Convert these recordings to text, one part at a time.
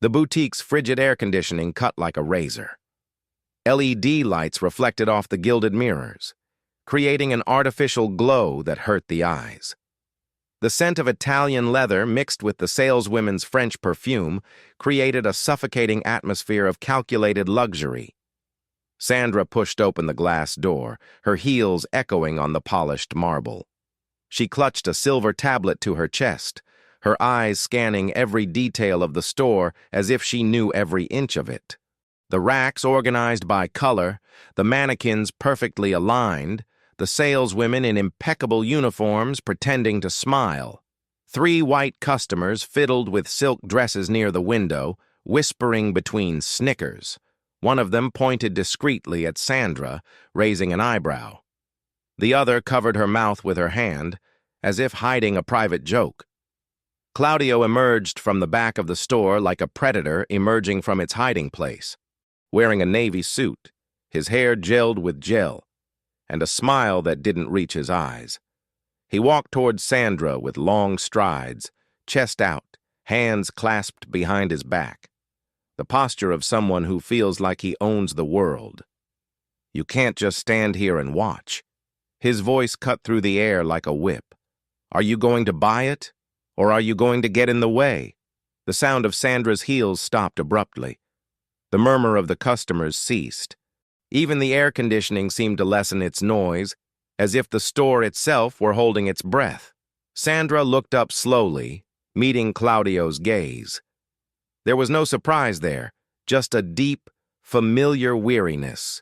The boutique's frigid air conditioning cut like a razor. LED lights reflected off the gilded mirrors, creating an artificial glow that hurt the eyes. The scent of Italian leather mixed with the saleswomen's French perfume created a suffocating atmosphere of calculated luxury. Sandra pushed open the glass door, her heels echoing on the polished marble. She clutched a silver tablet to her chest, her eyes scanning every detail of the store as if she knew every inch of it. The racks organized by color, the mannequins perfectly aligned, the saleswomen in impeccable uniforms pretending to smile. 3 white customers fiddled with silk dresses near the window, whispering between snickers. One of them pointed discreetly at Sandra, raising an eyebrow. The other covered her mouth with her hand, as if hiding a private joke. Claudio emerged from the back of the store like a predator emerging from its hiding place, wearing a navy suit, his hair gelled with gel, and a smile that didn't reach his eyes. He walked toward Sandra with long strides, chest out, hands clasped behind his back. The posture of someone who feels like he owns the world. You can't just stand here and watch. His voice cut through the air like a whip. Are you going to buy it? Or are you going to get in the way? The sound of Sandra's heels stopped abruptly. The murmur of the customers ceased. Even the air conditioning seemed to lessen its noise, as if the store itself were holding its breath. Sandra looked up slowly, meeting Claudio's gaze. There was no surprise there, just a deep, familiar weariness.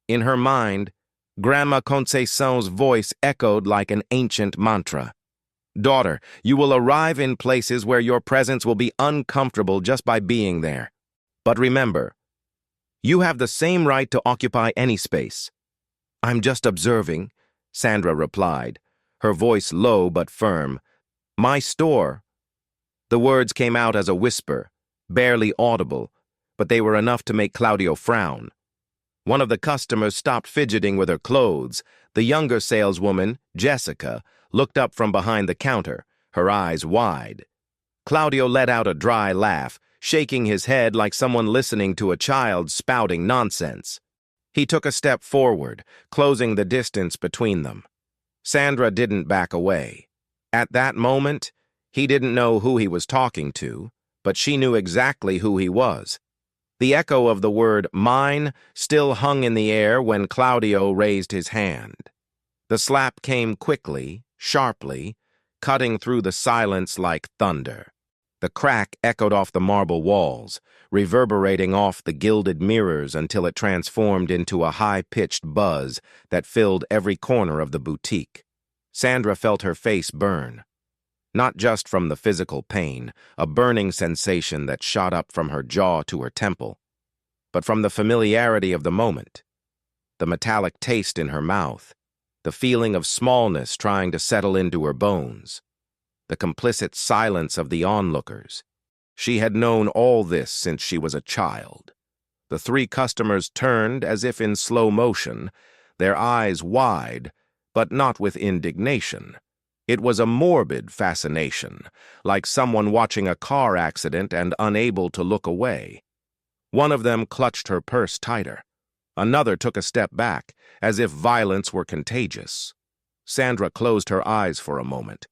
In her mind, Grandma Conceiçon's voice echoed like an ancient mantra. Daughter, you will arrive in places where your presence will be uncomfortable just by being there. But remember, you have the same right to occupy any space. I'm just observing, Sandra replied, her voice low but firm. My store. The words came out as a whisper, barely audible, but they were enough to make Claudio frown. One of the customers stopped fidgeting with her clothes. The younger saleswoman, Jessica, looked up from behind the counter, her eyes wide. Claudio let out a dry laugh, shaking his head like someone listening to a child spouting nonsense. He took a step forward, closing the distance between them. Sandra didn't back away. At that moment, he didn't know who he was talking to, but she knew exactly who he was. The echo of the word mine still hung in the air when Claudio raised his hand. The slap came quickly, sharply, cutting through the silence like thunder. The crack echoed off the marble walls, reverberating off the gilded mirrors until it transformed into a high-pitched buzz that filled every corner of the boutique. Sandra felt her face burn. Not just from the physical pain, a burning sensation that shot up from her jaw to her temple, but from the familiarity of the moment, the metallic taste in her mouth, the feeling of smallness trying to settle into her bones, the complicit silence of the onlookers. She had known all this since she was a child. The 3 customers turned as if in slow motion, their eyes wide, but not with indignation. It was a morbid fascination, like someone watching a car accident and unable to look away. One of them clutched her purse tighter. Another took a step back, as if violence were contagious. Sandra closed her eyes for a moment.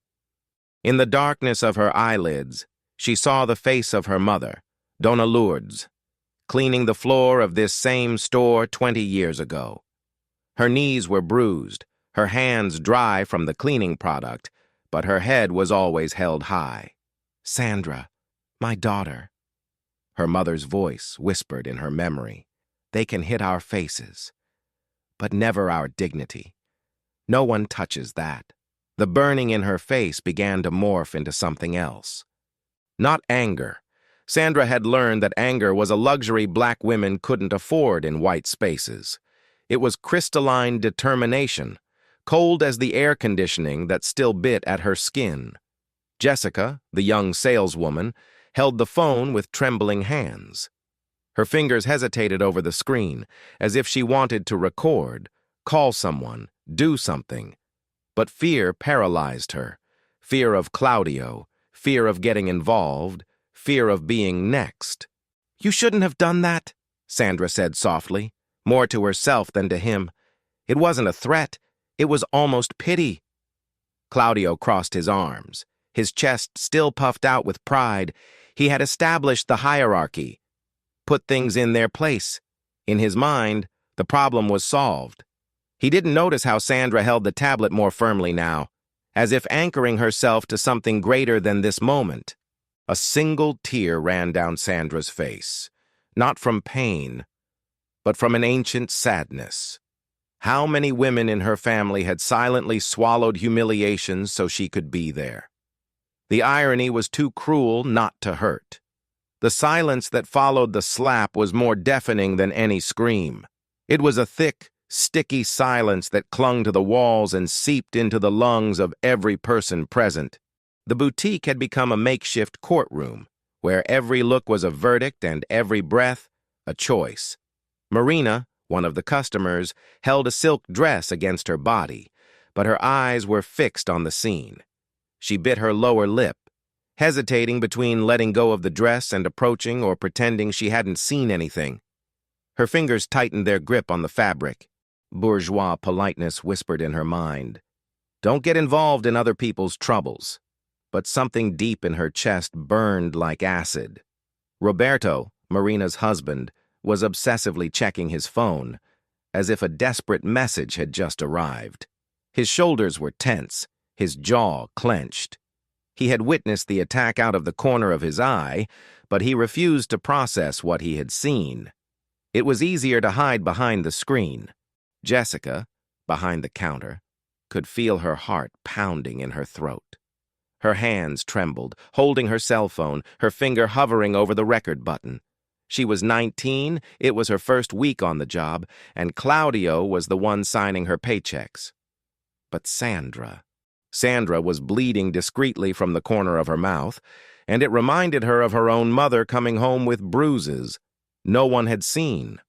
In the darkness of her eyelids, she saw the face of her mother, Donna Lourdes, cleaning the floor of this same store 20 years ago. Her knees were bruised, her hands dry from the cleaning product, but her head was always held high. Sandra, my daughter. Her mother's voice whispered in her memory. They can hit our faces, but never our dignity. No one touches that. The burning in her face began to morph into something else. Not anger. Sandra had learned that anger was a luxury black women couldn't afford in white spaces. It was crystalline determination, cold as the air conditioning that still bit at her skin. Jessica, the young saleswoman, held the phone with trembling hands. Her fingers hesitated over the screen, as if she wanted to record, call someone, do something. But fear paralyzed her. Fear of Claudio, fear of getting involved, fear of being next. "You shouldn't have done that," Sandra said softly, more to herself than to him. It wasn't a threat, it was almost pity. Claudio crossed his arms, his chest still puffed out with pride. He had established the hierarchy, put things in their place. In his mind, the problem was solved. He didn't notice how Sandra held the tablet more firmly now, as if anchoring herself to something greater than this moment. A single tear ran down Sandra's face, not from pain, but from an ancient sadness. How many women in her family had silently swallowed humiliation so she could be there? The irony was too cruel not to hurt. The silence that followed the slap was more deafening than any scream. It was a thick, sticky silence that clung to the walls and seeped into the lungs of every person present. The boutique had become a makeshift courtroom, where every look was a verdict and every breath a choice. Marina, one of the customers, held a silk dress against her body, but her eyes were fixed on the scene. She bit her lower lip, hesitating between letting go of the dress and approaching or pretending she hadn't seen anything. Her fingers tightened their grip on the fabric. Bourgeois politeness whispered in her mind, "Don't get involved in other people's troubles." But something deep in her chest burned like acid. Roberto, Marina's husband, was obsessively checking his phone, as if a desperate message had just arrived. His shoulders were tense, his jaw clenched. He had witnessed the attack out of the corner of his eye, but he refused to process what he had seen. It was easier to hide behind the screen. Jessica, behind the counter, could feel her heart pounding in her throat. Her hands trembled, holding her cell phone, her finger hovering over the record button. She was 19, it was her first week on the job, and Claudio was the one signing her paychecks. But Sandra was bleeding discreetly from the corner of her mouth, and it reminded her of her own mother coming home with bruises no one had seen.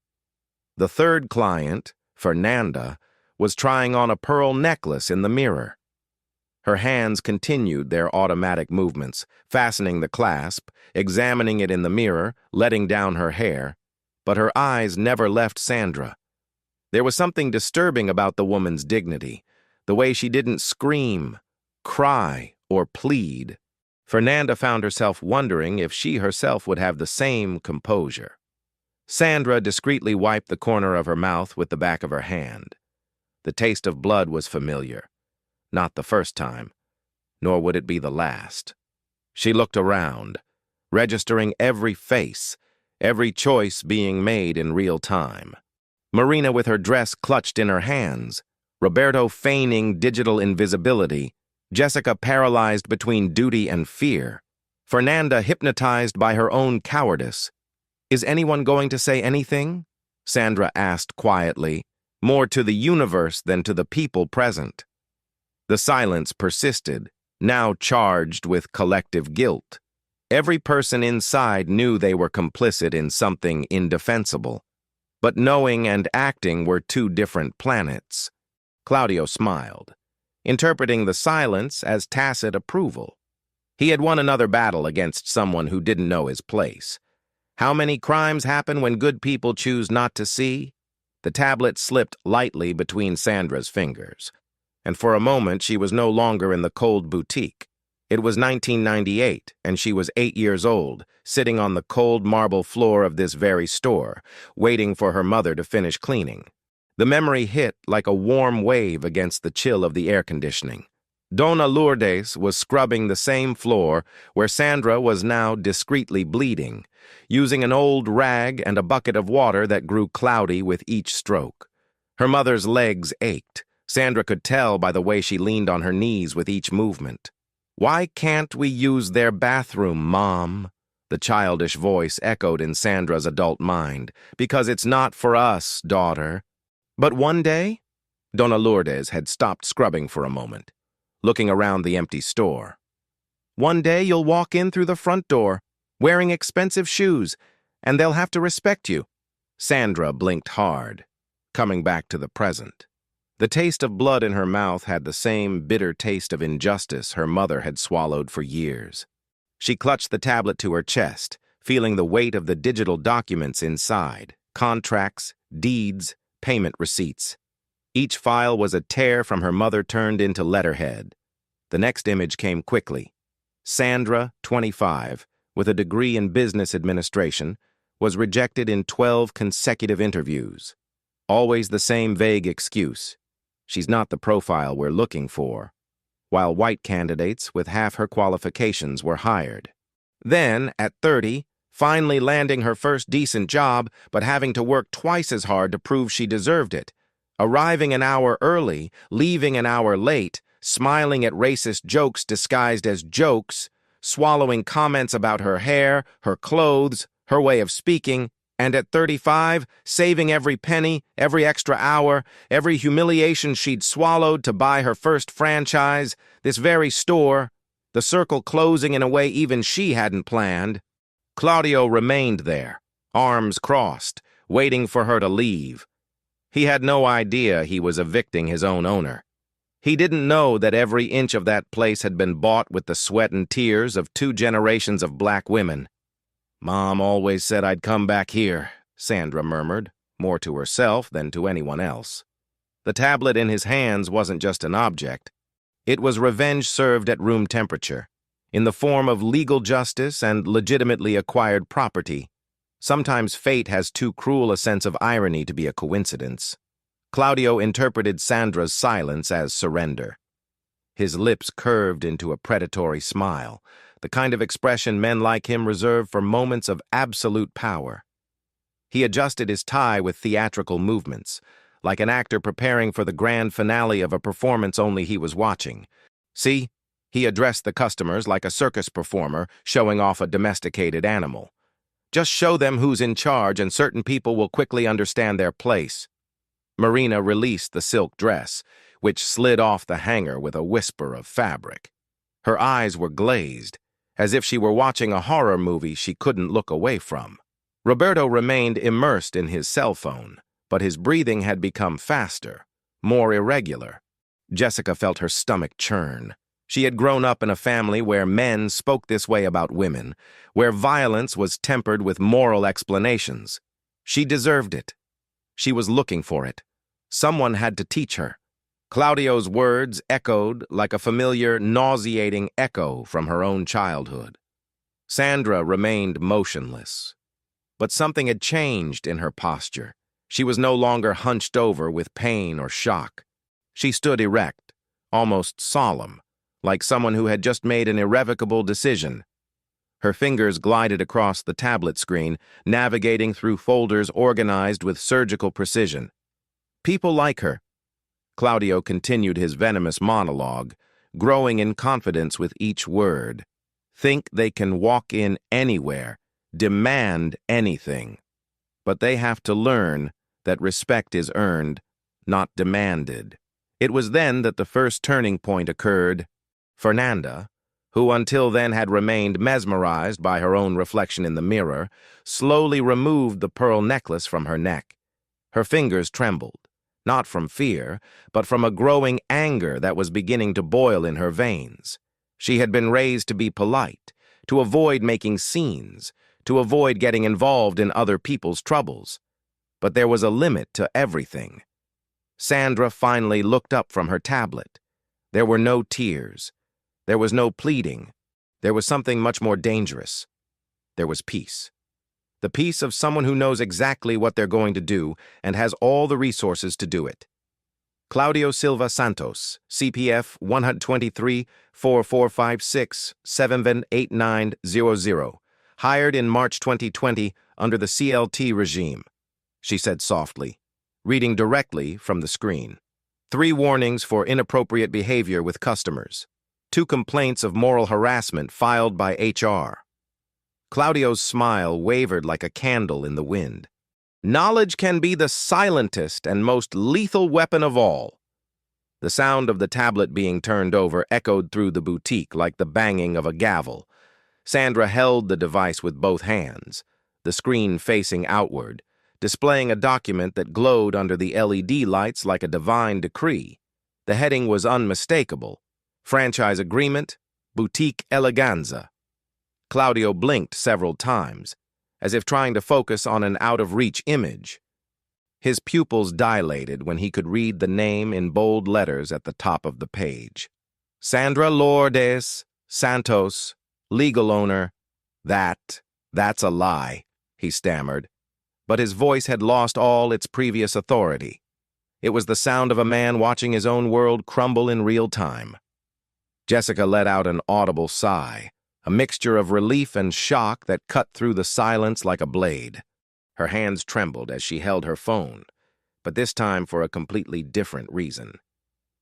The third client, Fernanda, was trying on a pearl necklace in the mirror. Her hands continued their automatic movements, fastening the clasp, examining it in the mirror, letting down her hair, but her eyes never left Sandra. There was something disturbing about the woman's dignity, the way she didn't scream, cry, or plead. Fernanda found herself wondering if she herself would have the same composure. Sandra discreetly wiped the corner of her mouth with the back of her hand. The taste of blood was familiar. Not the first time, nor would it be the last. She looked around, registering every face, every choice being made in real time. Marina with her dress clutched in her hands, Roberto feigning digital invisibility, Jessica paralyzed between duty and fear, Fernanda hypnotized by her own cowardice. "Is anyone going to say anything?" Sandra asked quietly, more to the universe than to the people present. The silence persisted, now charged with collective guilt. Every person inside knew they were complicit in something indefensible. But knowing and acting were two different planets. Claudio smiled, interpreting the silence as tacit approval. He had won another battle against someone who didn't know his place. How many crimes happen when good people choose not to see? The tablet slipped lightly between Sandra's fingers, and for a moment she was no longer in the cold boutique. It was 1998, and she was 8 years old, sitting on the cold marble floor of this very store, waiting for her mother to finish cleaning. The memory hit like a warm wave against the chill of the air conditioning. Donna Lourdes was scrubbing the same floor where Sandra was now discreetly bleeding, using an old rag and a bucket of water that grew cloudy with each stroke. Her mother's legs ached. Sandra could tell by the way she leaned on her knees with each movement. "Why can't we use their bathroom, Mom?" The childish voice echoed in Sandra's adult mind. "Because it's not for us, daughter." But one day, Donna Lourdes had stopped scrubbing for a moment, looking around the empty store. "One day you'll walk in through the front door, wearing expensive shoes, and they'll have to respect you." Sandra blinked hard, coming back to the present. The taste of blood in her mouth had the same bitter taste of injustice her mother had swallowed for years. She clutched the tablet to her chest, feeling the weight of the digital documents inside: contracts, deeds, payment receipts. Each file was a tear from her mother turned into letterhead. The next image came quickly. Sandra, 25, with a degree in business administration, was rejected in 12 consecutive interviews. Always the same vague excuse: she's not the profile we're looking for, while white candidates with half her qualifications were hired. Then, at 30, finally landing her first decent job, but having to work twice as hard to prove she deserved it. Arriving an hour early, leaving an hour late, smiling at racist jokes disguised as jokes, swallowing comments about her hair, her clothes, her way of speaking, and at 35, saving every penny, every extra hour, every humiliation she'd swallowed to buy her first franchise, this very store, the circle closing in a way even she hadn't planned. Claudio remained there, arms crossed, waiting for her to leave. He had no idea he was evicting his own owner. He didn't know that every inch of that place had been bought with the sweat and tears of 2 generations of black women. "Mom always said I'd come back here," Sandra murmured, more to herself than to anyone else. The tablet in his hands wasn't just an object. It was revenge served at room temperature, in the form of legal justice and legitimately acquired property. Sometimes fate has too cruel a sense of irony to be a coincidence. Claudio interpreted Sandra's silence as surrender. His lips curved into a predatory smile, the kind of expression men like him reserve for moments of absolute power. He adjusted his tie with theatrical movements, like an actor preparing for the grand finale of a performance only he was watching. "See?" He addressed the customers like a circus performer showing off a domesticated animal. "Just show them who's in charge and certain people will quickly understand their place." Marina released the silk dress, which slid off the hanger with a whisper of fabric. Her eyes were glazed, as if she were watching a horror movie she couldn't look away from. Roberto remained immersed in his cell phone, but his breathing had become faster, more irregular. Jessica felt her stomach churn. She had grown up in a family where men spoke this way about women, where violence was tempered with moral explanations. She deserved it. She was looking for it. Someone had to teach her. Claudio's words echoed like a familiar, nauseating echo from her own childhood. Sandra remained motionless. But something had changed in her posture. She was no longer hunched over with pain or shock. She stood erect, almost solemn, like someone who had just made an irrevocable decision. Her fingers glided across the tablet screen, navigating through folders organized with surgical precision. People like her. Claudio continued his venomous monologue, growing in confidence with each word. Think they can walk in anywhere, demand anything. But they have to learn that respect is earned, not demanded. It was then that the first turning point occurred. Fernanda, who until then had remained mesmerized by her own reflection in the mirror, slowly removed the pearl necklace from her neck. Her fingers trembled, not from fear, but from a growing anger that was beginning to boil in her veins. She had been raised to be polite, to avoid making scenes, to avoid getting involved in other people's troubles. But there was a limit to everything. Sandra finally looked up from her tablet. There were no tears. There was no pleading. There was something much more dangerous. There was peace. The peace of someone who knows exactly what they're going to do and has all the resources to do it. Claudio Silva Santos, CPF 123-4456-78900, hired in March 2020 under the CLT regime, she said softly, reading directly from the screen. 3 warnings for inappropriate behavior with customers. 2 complaints of moral harassment filed by HR. Claudio's smile wavered like a candle in the wind. Knowledge can be the silentest and most lethal weapon of all. The sound of the tablet being turned over echoed through the boutique like the banging of a gavel. Sandra held the device with both hands, the screen facing outward, displaying a document that glowed under the LED lights like a divine decree. The heading was unmistakable: Franchise Agreement, Boutique Eleganza. Claudio blinked several times, as if trying to focus on an out-of-reach image. His pupils dilated when he could read the name in bold letters at the top of the page. Sandra Lourdes Santos, legal owner. That's a lie, he stammered. But his voice had lost all its previous authority. It was the sound of a man watching his own world crumble in real time. Jessica let out an audible sigh, a mixture of relief and shock that cut through the silence like a blade. Her hands trembled as she held her phone, but this time for a completely different reason.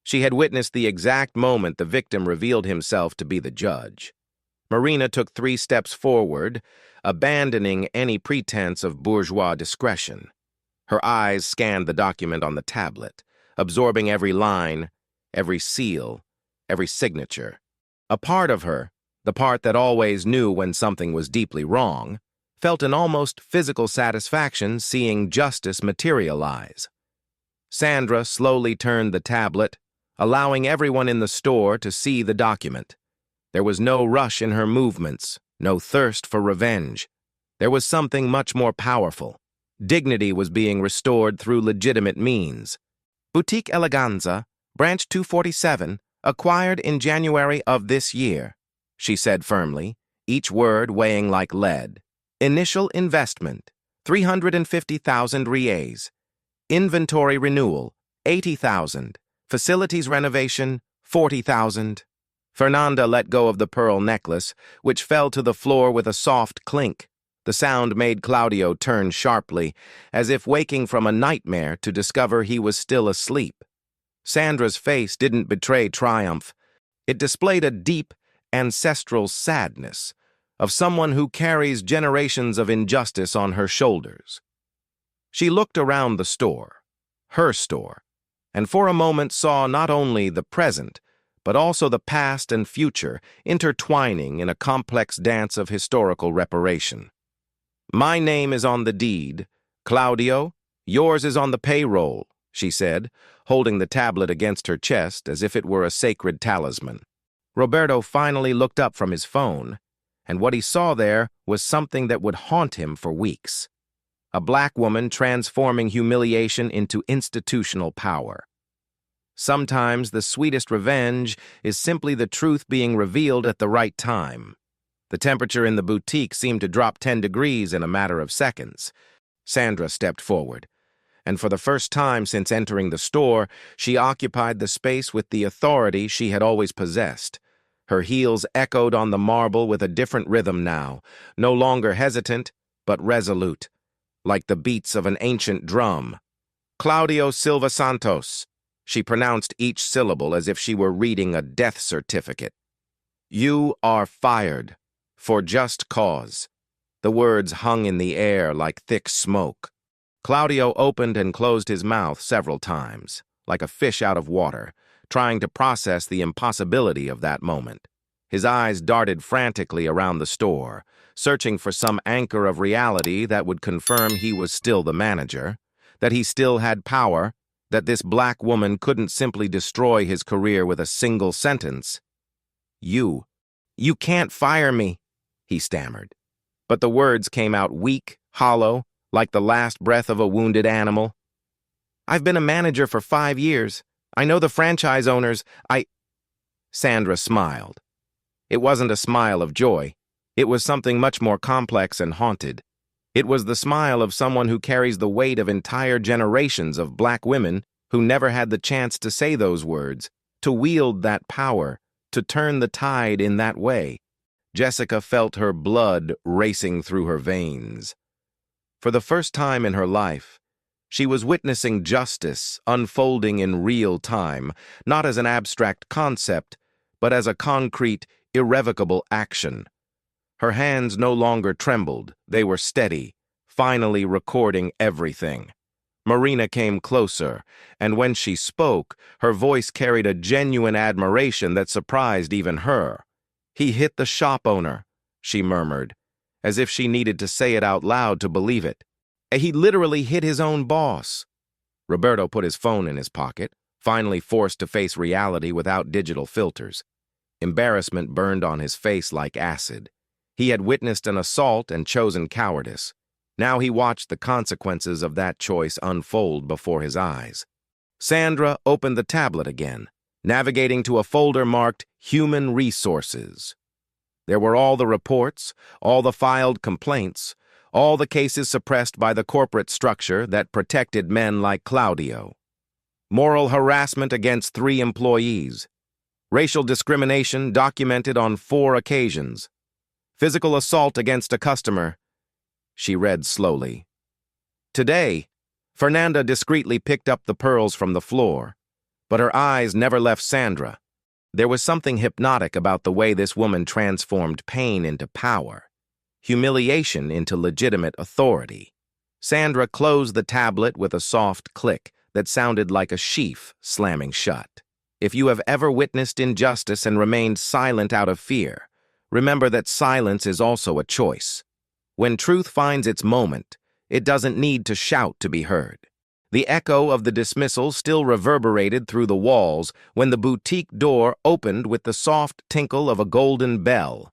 She had witnessed the exact moment the victim revealed himself to be the judge. Marina took 3 steps forward, abandoning any pretense of bourgeois discretion. Her eyes scanned the document on the tablet, absorbing every line, every seal, every signature. A part of her, the part that always knew when something was deeply wrong, felt an almost physical satisfaction seeing justice materialize. Sandra slowly turned the tablet, allowing everyone in the store to see the document. There was no rush in her movements, no thirst for revenge. There was something much more powerful. Dignity was being restored through legitimate means. Boutique Eleganza, Branch 247, acquired in January of this year, she said firmly, each word weighing like lead. Initial investment, 350,000 reais. Inventory renewal, 80,000. Facilities renovation, 40,000. Fernanda let go of the pearl necklace, which fell to the floor with a soft clink. The sound made Claudio turn sharply, as if waking from a nightmare to discover he was still asleep. Sandra's face didn't betray triumph. It displayed a deep, ancestral sadness of someone who carries generations of injustice on her shoulders. She looked around the store, her store, and for a moment saw not only the present, but also the past and future intertwining in a complex dance of historical reparation. My name is on the deed, Claudio, yours is on the payroll, she said, holding the tablet against her chest as if it were a sacred talisman. Roberto finally looked up from his phone, and what he saw there was something that would haunt him for weeks. A black woman transforming humiliation into institutional power. Sometimes the sweetest revenge is simply the truth being revealed at the right time. The temperature in the boutique seemed to drop 10 degrees in a matter of seconds. Sandra stepped forward, and for the first time since entering the store, she occupied the space with the authority she had always possessed. Her heels echoed on the marble with a different rhythm now, no longer hesitant, but resolute, like the beats of an ancient drum. Claudio Silva Santos. She pronounced each syllable as if she were reading a death certificate. You are fired. For just cause. The words hung in the air like thick smoke. Claudio opened and closed his mouth several times, like a fish out of water, trying to process the impossibility of that moment. His eyes darted frantically around the store, searching for some anchor of reality that would confirm he was still the manager, that he still had power, that this black woman couldn't simply destroy his career with a single sentence. You can't fire me, he stammered. But the words came out weak, hollow, like the last breath of a wounded animal. I've been a manager for 5 years. I know the franchise owners. Sandra smiled. It wasn't a smile of joy. It was something much more complex and haunted. It was the smile of someone who carries the weight of entire generations of black women who never had the chance to say those words, to wield that power, to turn the tide in that way. Jessica felt her blood racing through her veins. For the first time in her life, she was witnessing justice unfolding in real time, not as an abstract concept, but as a concrete, irrevocable action. Her hands no longer trembled, they were steady, finally recording everything. Marina came closer, and when she spoke, her voice carried a genuine admiration that surprised even her. He hit the shop owner, she murmured, as if she needed to say it out loud to believe it. He literally hit his own boss. Roberto put his phone in his pocket, finally forced to face reality without digital filters. Embarrassment burned on his face like acid. He had witnessed an assault and chosen cowardice. Now he watched the consequences of that choice unfold before his eyes. Sandra opened the tablet again, navigating to a folder marked Human Resources. There were all the reports, all the filed complaints, all the cases suppressed by the corporate structure that protected men like Claudio. Moral harassment against 3 employees. Racial discrimination documented on 4 occasions. Physical assault against a customer. She read slowly. Today, Fernanda discreetly picked up the pearls from the floor, but her eyes never left Sandra. There was something hypnotic about the way this woman transformed pain into power, humiliation into legitimate authority. Sandra closed the tablet with a soft click that sounded like a sheath slamming shut. If you have ever witnessed injustice and remained silent out of fear, remember that silence is also a choice. When truth finds its moment, it doesn't need to shout to be heard. The echo of the dismissal still reverberated through the walls when the boutique door opened with the soft tinkle of a golden bell.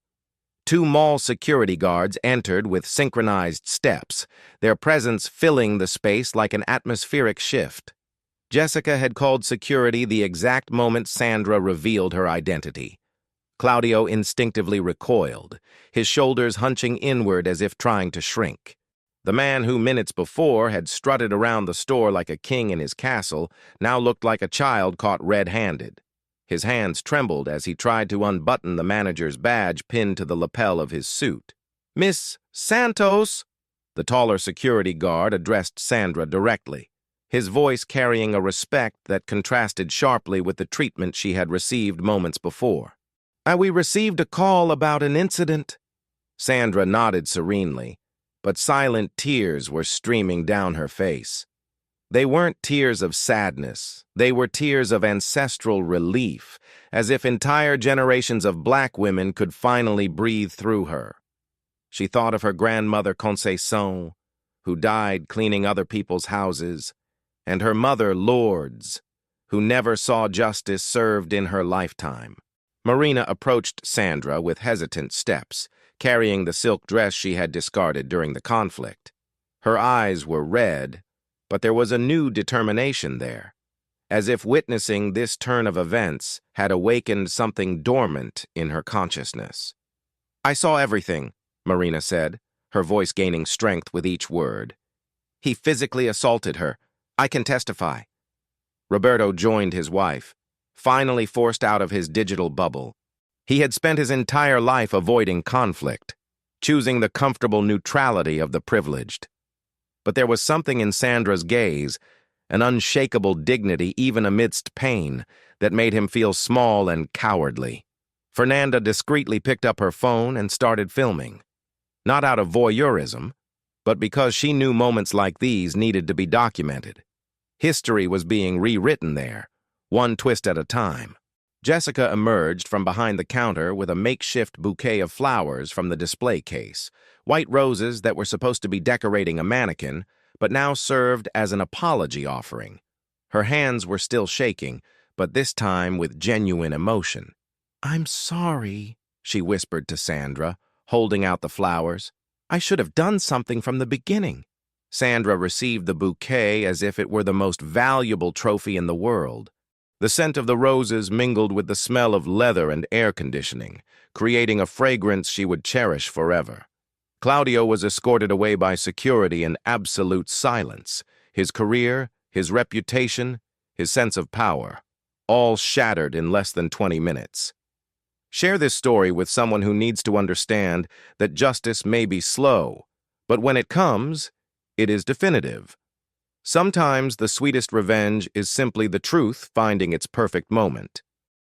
2 mall security guards entered with synchronized steps, their presence filling the space like an atmospheric shift. Jessica had called security the exact moment Sandra revealed her identity. Claudio instinctively recoiled, his shoulders hunching inward as if trying to shrink. The man who minutes before had strutted around the store like a king in his castle now looked like a child caught red-handed. His hands trembled as he tried to unbutton the manager's badge pinned to the lapel of his suit. "Miss Santos!" The taller security guard addressed Sandra directly, his voice carrying a respect that contrasted sharply with the treatment she had received moments before. "We received a call about an incident." Sandra nodded serenely, but silent tears were streaming down her face. They weren't tears of sadness. They were tears of ancestral relief, as if entire generations of black women could finally breathe through her. She thought of her grandmother Conceição, who died cleaning other people's houses, and her mother Lourdes, who never saw justice served in her lifetime. Marina approached Sandra with hesitant steps, carrying the silk dress she had discarded during the conflict. Her eyes were red, but there was a new determination there, as if witnessing this turn of events had awakened something dormant in her consciousness. "I saw everything," Marina said, her voice gaining strength with each word. "He physically assaulted her. I can testify." Roberto joined his wife, finally forced out of his digital bubble. He had spent his entire life avoiding conflict, choosing the comfortable neutrality of the privileged. But there was something in Sandra's gaze, an unshakable dignity even amidst pain, that made him feel small and cowardly. Fernanda discreetly picked up her phone and started filming. Not out of voyeurism, but because she knew moments like these needed to be documented. History was being rewritten there, one twist at a time. Jessica emerged from behind the counter with a makeshift bouquet of flowers from the display case, white roses that were supposed to be decorating a mannequin, but now served as an apology offering. Her hands were still shaking, but this time with genuine emotion. "I'm sorry," she whispered to Sandra, holding out the flowers. "I should have done something from the beginning." Sandra received the bouquet as if it were the most valuable trophy in the world. The scent of the roses mingled with the smell of leather and air conditioning, creating a fragrance she would cherish forever. Claudio was escorted away by security in absolute silence, his career, his reputation, his sense of power, all shattered in less than 20 minutes. Share this story with someone who needs to understand that justice may be slow, but when it comes, it is definitive. Sometimes the sweetest revenge is simply the truth finding its perfect moment.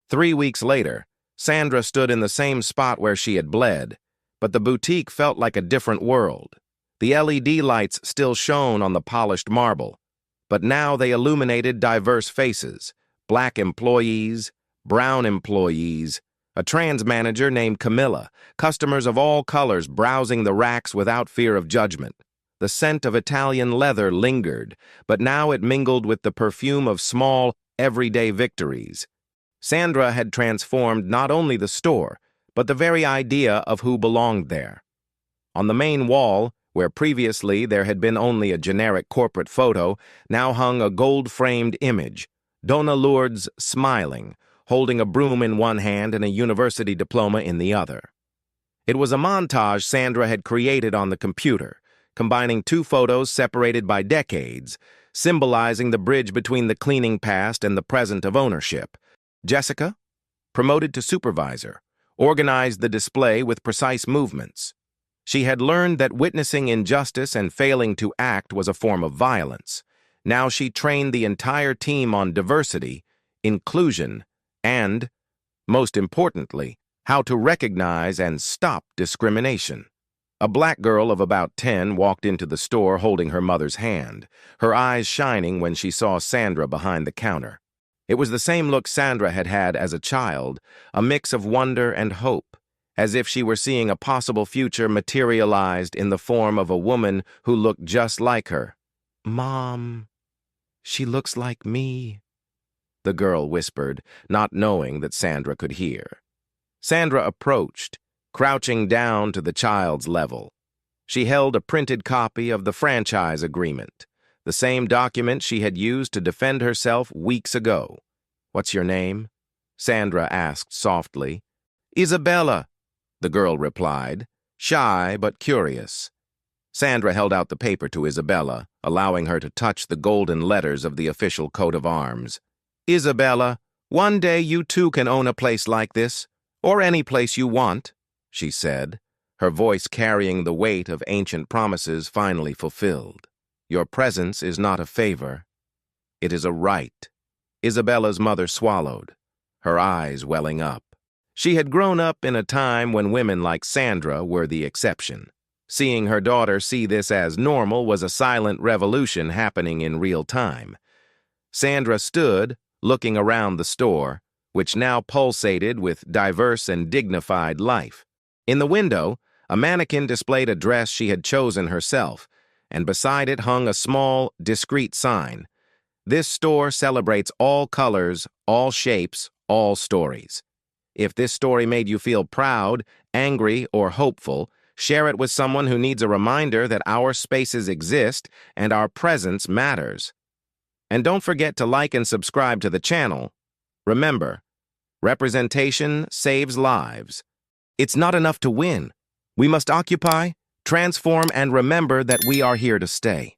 3 weeks later, Sandra stood in the same spot where she had bled, but the boutique felt like a different world. The LED lights still shone on the polished marble, but now they illuminated diverse faces: black employees, brown employees, a trans manager named Camilla, customers of all colors browsing the racks without fear of judgment. The scent of Italian leather lingered, but now it mingled with the perfume of small, everyday victories. Sandra had transformed not only the store, but the very idea of who belonged there. On the main wall, where previously there had been only a generic corporate photo, now hung a gold-framed image, Donna Lourdes smiling, holding a broom in one hand and a university diploma in the other. It was a montage Sandra had created on the computer, combining two photos separated by decades, symbolizing the bridge between the cleaning past and the present of ownership. Jessica, promoted to supervisor, organized the display with precise movements. She had learned that witnessing injustice and failing to act was a form of violence. Now she trained the entire team on diversity, inclusion, and, most importantly, how to recognize and stop discrimination. A black girl of about 10 walked into the store holding her mother's hand, her eyes shining when she saw Sandra behind the counter. It was the same look Sandra had had as a child, a mix of wonder and hope, as if she were seeing a possible future materialized in the form of a woman who looked just like her. "Mom, she looks like me," the girl whispered, not knowing that Sandra could hear. Sandra approached, crouching down to the child's level. She held a printed copy of the franchise agreement, the same document she had used to defend herself weeks ago. "What's your name?" Sandra asked softly. "Isabella," the girl replied, shy but curious. Sandra held out the paper to Isabella, allowing her to touch the golden letters of the official coat of arms. "Isabella, one day you too can own a place like this, or any place you want," she said, her voice carrying the weight of ancient promises finally fulfilled. "Your presence is not a favor. It is a right." Isabella's mother swallowed, her eyes welling up. She had grown up in a time when women like Sandra were the exception. Seeing her daughter see this as normal was a silent revolution happening in real time. Sandra stood, looking around the store, which now pulsated with diverse and dignified life. In the window, a mannequin displayed a dress she had chosen herself, and beside it hung a small, discreet sign. "This store celebrates all colors, all shapes, all stories." If this story made you feel proud, angry, or hopeful, share it with someone who needs a reminder that our spaces exist and our presence matters. And don't forget to like and subscribe to the channel. Remember, representation saves lives. It's not enough to win. We must occupy, transform, and remember that we are here to stay.